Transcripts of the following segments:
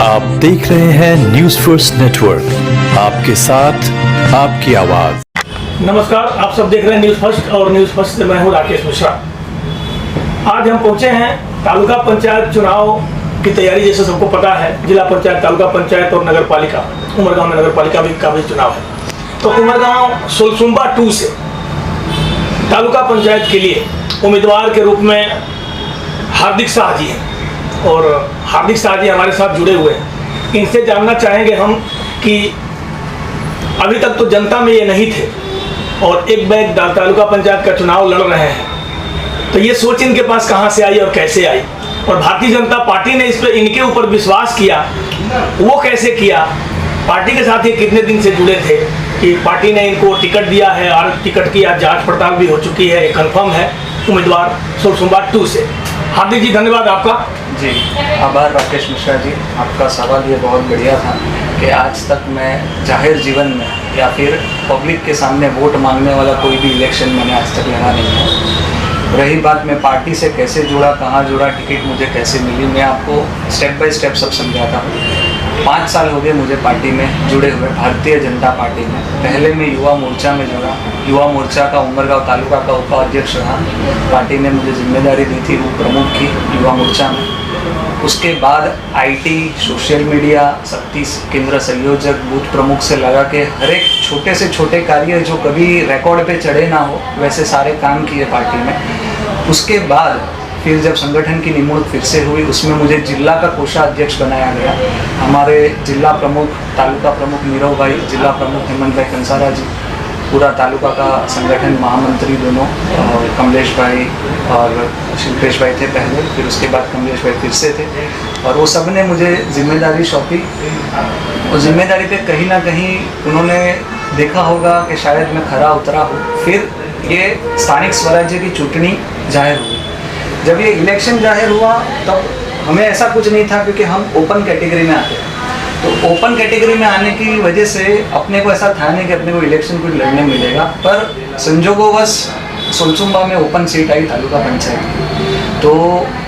आप देख रहे हैं न्यूज फर्स्ट नेटवर्क, आपके साथ आपकी आवाज। नमस्कार, आप सब देख रहे हैं न्यूज फर्स्ट और न्यूज फर्स्ट से मैं हूं राकेश मिश्रा। आज हम पहुंचे हैं तालुका पंचायत चुनाव की तैयारी, जैसे सबको पता है जिला पंचायत, तालुका पंचायत और नगर पालिका, उमरगांव में नगर पालिका का भी चुनाव है। तो उमरगांव सुलसुम्बा 2 से तालुका पंचायत के लिए उम्मीदवार के रूप में हार्दिक शाह जी हैं और हार्दिक शाह जी हमारे साथ जुड़े हुए हैं। इनसे जानना चाहेंगे हम कि अभी तक तो जनता में ये नहीं थे और एक बैग तालुका पंचायत का चुनाव लड़ रहे हैं, तो ये सोच इनके पास कहाँ से आई और कैसे आई, और भारतीय जनता पार्टी ने इस पर इनके ऊपर विश्वास किया, वो कैसे किया, पार्टी के साथ ये कितने दिन से जुड़े थे कि पार्टी ने इनको टिकट दिया है और टिकट की आज जांच पड़ताल भी हो चुकी है, कंफर्म है उम्मीदवार सुलसुम्बा 2 से। हार्दिक जी धन्यवाद आपका। जी आभार राकेश मिश्रा जी, आपका सवाल ये बहुत बढ़िया था कि आज तक मैं जाहिर जीवन में या फिर पब्लिक के सामने वोट मांगने वाला कोई भी इलेक्शन मैंने आज तक लड़ा नहीं है। रही बात मैं पार्टी से कैसे जुड़ा, कहाँ जुड़ा, टिकट मुझे कैसे मिली, मैं आपको स्टेप बाय स्टेप सब समझाता हूँ। 5 साल हो गए मुझे पार्टी में जुड़े हुए, भारतीय जनता पार्टी में। पहले मैं युवा मोर्चा में जुड़ा, युवा मोर्चा का उमरगांव तालुका का उपाध्यक्ष रहा। पार्टी ने मुझे जिम्मेदारी दी थी उप प्रमुख की युवा मोर्चा में। उसके बाद आईटी, सोशल मीडिया, शक्ति केंद्र संयोजक, बूथ प्रमुख से लगा के हर एक छोटे से छोटे कार्य जो कभी रिकॉर्ड पे चढ़े ना हो वैसे सारे काम किए पार्टी में। उसके बाद फिर जब संगठन की निमणूक फिर से हुई, उसमें मुझे जिला का कोषाध्यक्ष बनाया गया। हमारे जिला प्रमुख, तालुका प्रमुख नीरव भाई, जिला प्रमुख हेमंत भाई कंसारा जी, पूरा तालुका का संगठन महामंत्री दोनों कमलेश भाई और शिल्पेश भाई थे पहले, फिर उसके बाद कमलेश भाई फिर से थे, और वो सब ने मुझे जिम्मेदारी सौंपी। और जिम्मेदारी पे कहीं ना कहीं उन्होंने देखा होगा कि शायद मैं खरा उतरा हूँ। फिर ये स्थानिक स्वराज्य की चुनाव जाहिर हुई। जब ये इलेक्शन जाहिर हुआ तब हमें ऐसा कुछ नहीं था, क्योंकि हम ओपन कैटेगरी में आते हैं। तो ओपन कैटेगरी में आने की वजह से अपने को ऐसा था नहीं कि अपने को इलेक्शन कुछ लड़ने मिलेगा, पर संजोगोवश सुलसुम्बा में ओपन सीट आई तालुका पंचायत। तो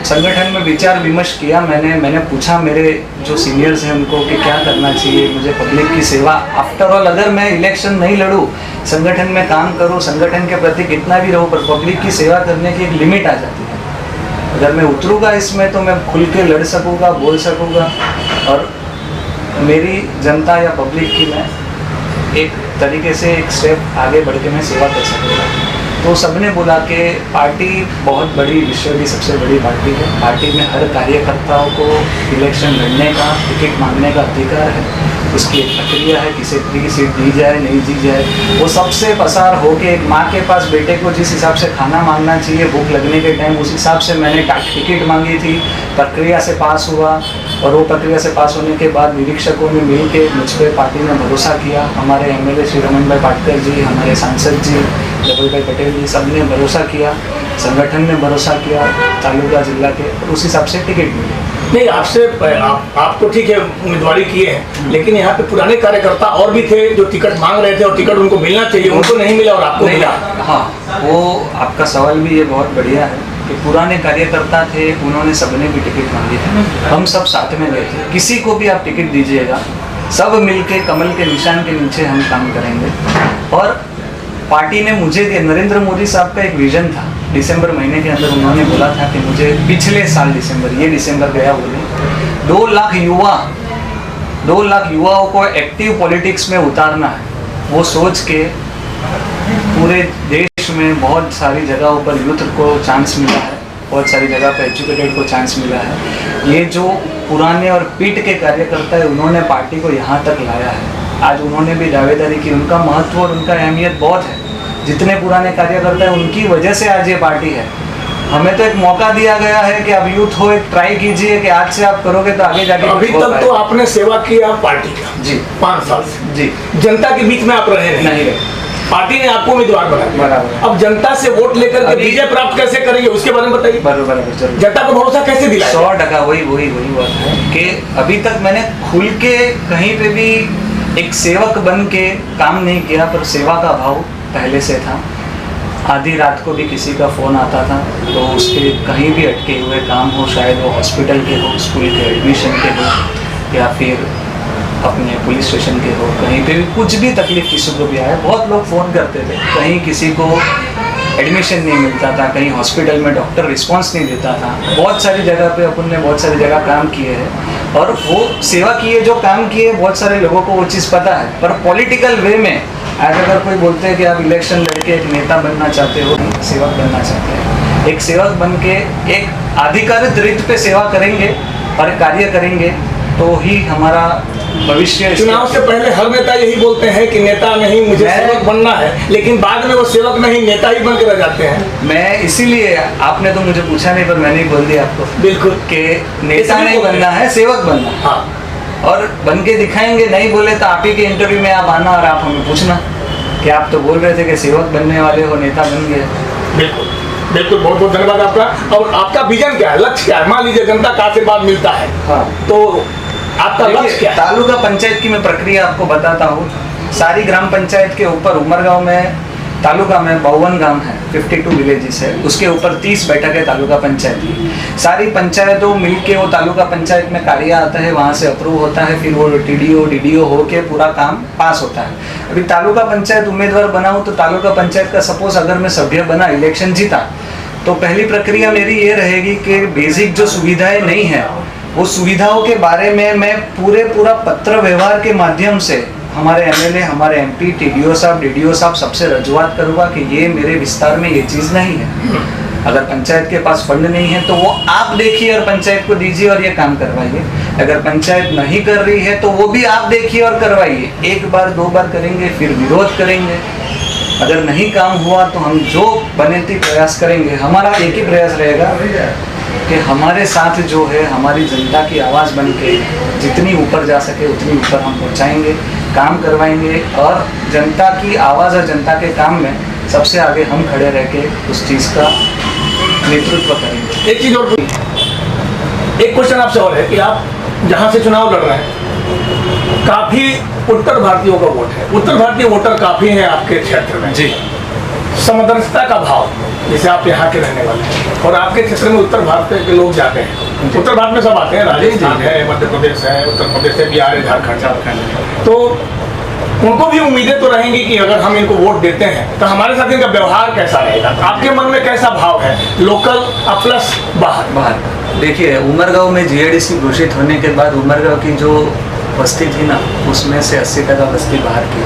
संगठन में विचार विमर्श किया मैंने पूछा मेरे जो सीनियर्स हैं उनको कि क्या करना चाहिए, मुझे पब्लिक की सेवा, आफ्टर ऑल अगर मैं इलेक्शन नहीं लड़ूँ, संगठन में काम करूँ, संगठन के प्रति कितना भी रहूँ, पर पब्लिक की सेवा करने की एक लिमिट आ जाती है। अगर मैं उतरूँगा इसमें तो मैं खुल के लड़ सकूँगा, बोल सकूँगा, और मेरी जनता या पब्लिक की मैं एक तरीके से एक स्टेप आगे बढ़ के मैं सेवा कर सकूँगा। तो सबने बोला कि पार्टी बहुत बड़ी, विश्व की सबसे बड़ी पार्टी है। पार्टी में हर कार्यकर्ताओं को इलेक्शन लड़ने का, टिकट मांगने का अधिकार है। उसकी एक प्रक्रिया है, किसे की सीट दी जाए नहीं दी जाए, वो सबसे पसार हो के एक माँ के पास बेटे को जिस हिसाब से खाना मांगना चाहिए भूख लगने के टाइम, उस हिसाब से मैंने टिकट मांगी थी। प्रक्रिया से पास हुआ, और वो प्रक्रिया से पास होने के बाद निरीक्षकों ने मिल के मुझ पर पार्टी ने भरोसा किया। हमारे एमएलए श्री रमन भाई पाटकर जी, हमारे सांसद जी जबल भाई पटेल जी, सब ने भरोसा किया, संगठन ने भरोसा किया तालुका जिला के, और उस हिसाब से टिकट मिली। नहीं, आपसे आप तो ठीक है उम्मीदवारी किए हैं, लेकिन यहाँ पे पुराने कार्यकर्ता और भी थे जो टिकट मांग रहे थे और टिकट उनको मिलना चाहिए, उनको नहीं मिला और आपको मिला। हाँ, वो आपका सवाल भी ये बहुत बढ़िया है कि पुराने कार्यकर्ता थे, उन्होंने सबने भी टिकट मांगी थी, हम सब साथ में गए थे। किसी को भी आप टिकट दीजिएगा, सब मिलके कमल के निशान के नीचे हम काम करेंगे। और पार्टी ने मुझे दिया, नरेंद्र मोदी साहब का एक विजन था, दिसंबर महीने के अंदर उन्होंने बोला था कि मुझे पिछले साल दिसंबर, ये दिसंबर गया बोले, 2 लाख युवाओं को एक्टिव पॉलिटिक्स में उतारना है। वो सोच के पूरे देश में बहुत सारी जगहों पर यूथ को चांस मिला है, बहुत सारी जगह पर एजुकेटेड को चांस मिला है। ये जो पुराने और पीठ के कार्यकर्ता है, उन्होंने पार्टी को यहाँ तक लाया है। आज उन्होंने भी दावेदारी की, उनका महत्व और उनका अहमियत बहुत है। जितने पुराने कार्यकर्ता हैं उनकी वजह से आज ये पार्टी है। हमें तो एक मौका दिया गया है कि अब यूथ हो, एक ट्राई कीजिए कि आज से आप करोगे तो आगे जाके। अभी तक तो आपने सेवा किया पार्टी का जी 5 साल से जी, जनता के बीच में आप रहे नहीं, पार्टी ने आपको उम्मीदवार बनाया। अब जनता से वोट लेकर के विजय प्राप्त कैसे करेंगे उसके बारे में बताइए। बराबर, जनता को भरोसा कैसे दिलाएं? 100% वही बात है कि अभी तक मैंने खुल के कहीं पे भी एक सेवक बन के काम नहीं किया, पर सेवा का भाव पहले से था। आधी रात को भी किसी का फ़ोन आता था तो उसके कहीं भी अटके हुए काम हो, शायद वो हॉस्पिटल के हो, स्कूल के एडमिशन के हो, या फिर अपने पुलिस स्टेशन के हो, कहीं पे भी कुछ भी तकलीफ किसी को भी आए, बहुत लोग फ़ोन करते थे। कहीं किसी को एडमिशन नहीं मिलता था, कहीं हॉस्पिटल में डॉक्टर रिस्पांस नहीं देता था। बहुत सारी जगह पे अपन ने बहुत सारी जगह काम किए हैं और वो सेवा किए, जो काम किए, बहुत सारे लोगों को वो चीज़ पता है। पर पॉलिटिकल वे में आज अगर कोई बोलते हैं कि आप इलेक्शन लड़के एक नेता बनना चाहते हो, सेवक बनना चाहते हैं, एक सेवक बन के एक आधिकारिक रीत पे सेवा करेंगे और कार्य करेंगे तो ही हमारा भविष्य। चुनाव से पहले हर नेता यही बोलते हैं कि नेता नहीं, मुझे सेवक बनना है, लेकिन बाद में वो सेवक नहीं नेता ही बन के रह जाते हैं। मैं इसीलिए, आपने तो मुझे पूछा नहीं पर मैंने ही बोल दिया आपको, बिल्कुल, कि नेता नहीं बनना है, सेवक बनना। हाँ, और बन के दिखाएंगे। नहीं बोले तो आप ही के इंटरव्यू में आप आना और आप हमें पूछना कि आप तो बोल रहे थे कि सेवक बनने वाले हो, नेता बन गए। बिल्कुल बिल्कुल, बहुत बहुत धन्यवाद आपका। और आपका विजन क्या है, लक्ष्य क्या है? मान लीजिए जनता का आशीर्वाद मिलता है, हाँ, तो आपका लक्ष्य क्या है? तालुका पंचायत की मैं प्रक्रिया आपको बताता हूँ। सारी ग्राम पंचायत के ऊपर उमरगांव में, तालुका में 52 गांव है, 52 विलेजेस है, उसके ऊपर 30 बैठक है तालुका पंचायत की। सारी पंचायतों मिलके वो तालुका पंचायत में कार्य आता है, वहाँ से अप्रूव होता है, फिर वो डीडीओ होके पूरा काम पास होता है। अभी तालुका पंचायत उम्मीदवार बनाऊँ तो तालुका पंचायत का सपोज अगर मैं सभ्य बना, इलेक्शन जीता, तो पहली प्रक्रिया मेरी ये रहेगी कि बेसिक जो सुविधाएं नहीं है, वो सुविधाओं के बारे में मैं पूरा पत्र व्यवहार के माध्यम से हमारे एमएलए, हमारे एमपी, टीडीओ साहब, डीडीओ साहब सबसे रजूआत करूँगा कि ये मेरे विस्तार में ये चीज़ नहीं है। अगर पंचायत के पास फंड नहीं है तो वो आप देखिए और पंचायत को दीजिए और ये काम करवाइए। अगर पंचायत नहीं कर रही है तो वो भी आप देखिए और करवाइए। एक बार 2 बार करेंगे, फिर विरोध करेंगे। अगर नहीं काम हुआ तो हम जो बनेती प्रयास करेंगे। हमारा एक ही प्रयास रहेगा कि हमारे साथ जो है हमारी जनता की आवाज़ बन के जितनी ऊपर जा सके उतनी ऊपर हम पहुंचाएंगे, काम करवाएंगे और जनता की आवाज़ और जनता के काम में सबसे आगे हम खड़े रह के उस चीज़ का नेतृत्व करेंगे। एक चीज़ और, एक क्वेश्चन आपसे और है कि आप जहाँ से चुनाव लड़ रहे हैं, काफ़ी उत्तर भारतीयों का वोट है, उत्तर भारतीय वोटर काफ़ी हैं आपके क्षेत्र में जी। समदर्शिता का भाव, जैसे आप यहाँ के रहने वाले हैं और आपके क्षेत्र में उत्तर भारत के लोग जाते हैं, उत्तर भारत में सब आते हैं, राजस्थान है, मध्य प्रदेश है, उत्तर प्रदेश से, बिहार है, झारखंड, तो उनको भी उम्मीदें तो रहेंगी कि अगर हम इनको वोट देते हैं तो हमारे साथ इनका व्यवहार कैसा रहेगा। तो आपके मन में कैसा भाव है, लोकल प्लस बाहर? देखिए, उमरगांव में जीएडीसी घोषित होने के बाद उमरगांव की जो बस्ती थी ना, उसमें से 80% बस्ती बाहर की।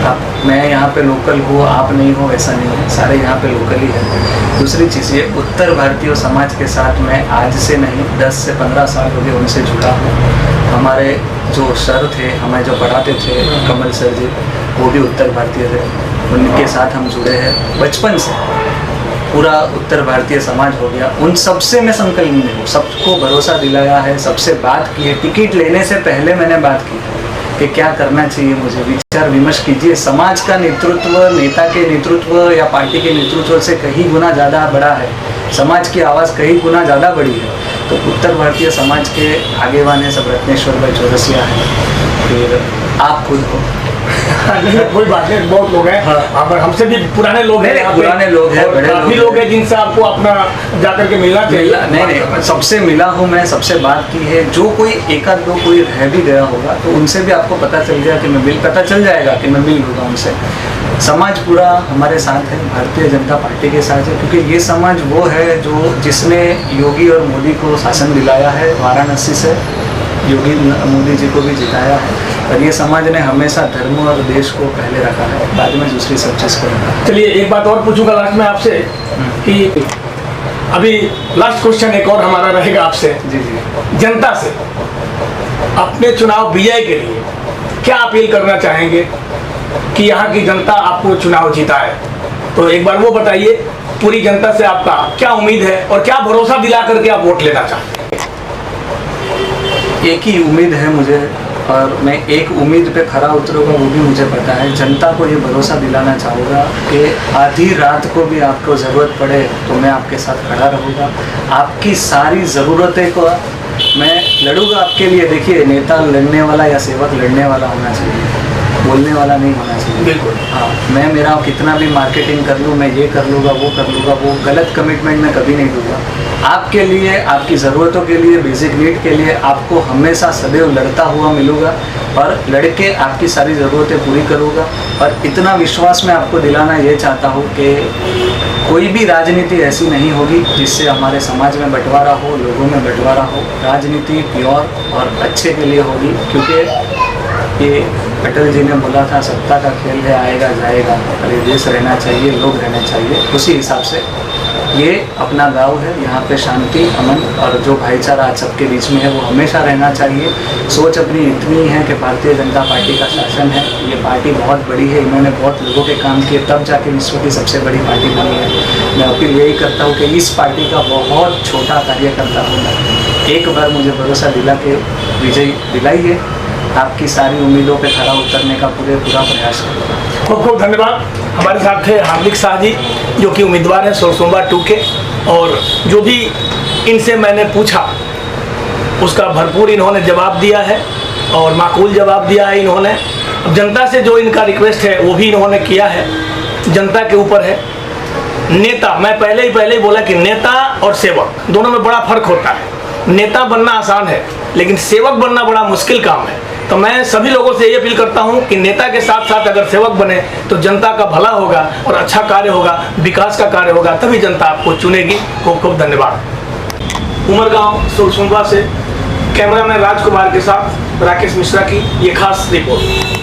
अब मैं यहाँ पे लोकल हूँ, आप नहीं हो, ऐसा नहीं है, सारे यहाँ पे लोकल ही है। दूसरी चीज़ ये, उत्तर भारतीय समाज के साथ मैं आज से नहीं 10 से 15 साल हो गए उनसे जुड़ा हूँ। हमारे जो सर थे, हमें जो पढ़ाते थे, कमल सर जी, वो भी उत्तर भारतीय थे, उनके साथ हम जुड़े हैं बचपन से। पूरा उत्तर भारतीय समाज हो गया, उन सबसे मैं संकल्प में हूँ, सबको भरोसा दिलाया है, सबसे बात की है। टिकट लेने से पहले मैंने बात की कि क्या करना चाहिए, मुझे विचार विमर्श कीजिए। समाज का नेतृत्व नेता के नेतृत्व या पार्टी के नेतृत्व से कहीं गुना ज़्यादा बड़ा है, समाज की आवाज़ कहीं गुना ज़्यादा बड़ी है। तो उत्तर भारतीय समाज के आगेवान है सब रत्नेश्वर भाई चौरसिया है, फिर आप खुद हो। कोई बात नहीं, बहुत लोग हैं, हाँ, हमसे भी पुराने लोग हैं, पुराने लोग हैं, बड़े काफी लोग हैं जिनसे आपको अपना जाकर के मिलना चाहिए। नहीं, सबसे मिला हूँ मैं, सबसे बात की है। जो कोई एकाध दो कोई रह भी गया होगा तो उनसे भी आपको पता चल जाएगा कि मैं मिल लूँगा उनसे। समाज पूरा हमारे साथ है, भारतीय जनता पार्टी के साथ है, क्योंकि ये समाज वो है जो जिसने योगी और मोदी को शासन दिलाया है, वाराणसी से योगी मोदी जी को भी जिताया है, और ये समाज ने हमेशा धर्म और देश को पहले रखा है, बाद में दूसरी सब चीज़ को रखा। चलिए एक बात और पूछूंगा लास्ट में आपसे कि अभी लास्ट क्वेश्चन एक और हमारा रहेगा आपसे। जी जी। जनता से अपने चुनाव विजय के लिए क्या अपील करना चाहेंगे कि यहाँ की जनता आपको चुनाव जिताए? तो एक बार वो बताइए, पूरी जनता से आपका क्या उम्मीद है और क्या भरोसा दिला करके आप वोट लेना चाहते हैं? एक ही उम्मीद है मुझे, और मैं एक उम्मीद पे खरा उतरूंगा, वो भी मुझे पता है। जनता को ये भरोसा दिलाना चाहूँगा कि आधी रात को भी आपको ज़रूरत पड़े तो मैं आपके साथ खड़ा रहूँगा, आपकी सारी ज़रूरतें को मैं लड़ूंगा आपके लिए। देखिए, नेता लड़ने वाला या सेवक लड़ने वाला होना चाहिए, बोलने वाला नहीं होना चाहिए। बिल्कुल। हाँ, मैं मेरा कितना भी मार्केटिंग कर लूँ, मैं ये कर लूँगा, वो गलत कमिटमेंट मैं कभी नहीं दूंगा। आपके लिए, आपकी ज़रूरतों के लिए, बेसिक नीड के लिए आपको हमेशा सदैव लड़ता हुआ मिलूँगा और लड़के आपकी सारी ज़रूरतें पूरी करूँगा। और इतना विश्वास मैं आपको दिलाना ये चाहता हूँ कि कोई भी राजनीति ऐसी नहीं होगी जिससे हमारे समाज में बंटवारा हो, लोगों में बंटवारा हो। राजनीति प्योर और अच्छे के लिए होगी, क्योंकि ये अटल जी ने बोला था सत्ता का खेल है, आएगा जाएगा, और ये देश रहना चाहिए, लोग रहने चाहिए। उसी हिसाब से ये अपना गांव है, यहाँ पे शांति, अमन और जो भाईचारा आज सबके बीच में है वो हमेशा रहना चाहिए। सोच अपनी इतनी है कि भारतीय जनता पार्टी का शासन है, ये पार्टी बहुत बड़ी है, इन्होंने बहुत लोगों के काम किए, तब जाके विश्व की सबसे बड़ी पार्टी बनी है। मैं अपील यही करता हूँ कि इस पार्टी का बहुत छोटा कार्यकर्ता हूँ मैं, एक बार मुझे भरोसा दिला के विजय दिलाइए, आपकी सारी उम्मीदों पे खरा उतरने का पूरा प्रयास करूँगा। खूब खूब धन्यवाद। हमारे साथ थे हार्दिक शाह जी, जो कि उम्मीदवार हैं सोमवा 2 के, और जो भी इनसे मैंने पूछा उसका भरपूर इन्होंने जवाब दिया है और माकूल जवाब दिया है इन्होंने। अब जनता से जो इनका रिक्वेस्ट है वो भी इन्होंने किया है, जनता के ऊपर है। नेता, मैं पहले ही बोला कि नेता और सेवक दोनों में बड़ा फर्क होता है। नेता बनना आसान है लेकिन सेवक बनना बड़ा मुश्किल काम है। तो मैं सभी लोगों से ये अपील करता हूँ कि नेता के साथ साथ अगर सेवक बने तो जनता का भला होगा और अच्छा कार्य होगा, विकास का कार्य होगा, तभी जनता आपको चुनेगी। खूब खूब धन्यवाद। उमरगांव सोमवा से कैमरामैन राजकुमार के साथ राकेश मिश्रा की ये खास रिपोर्ट।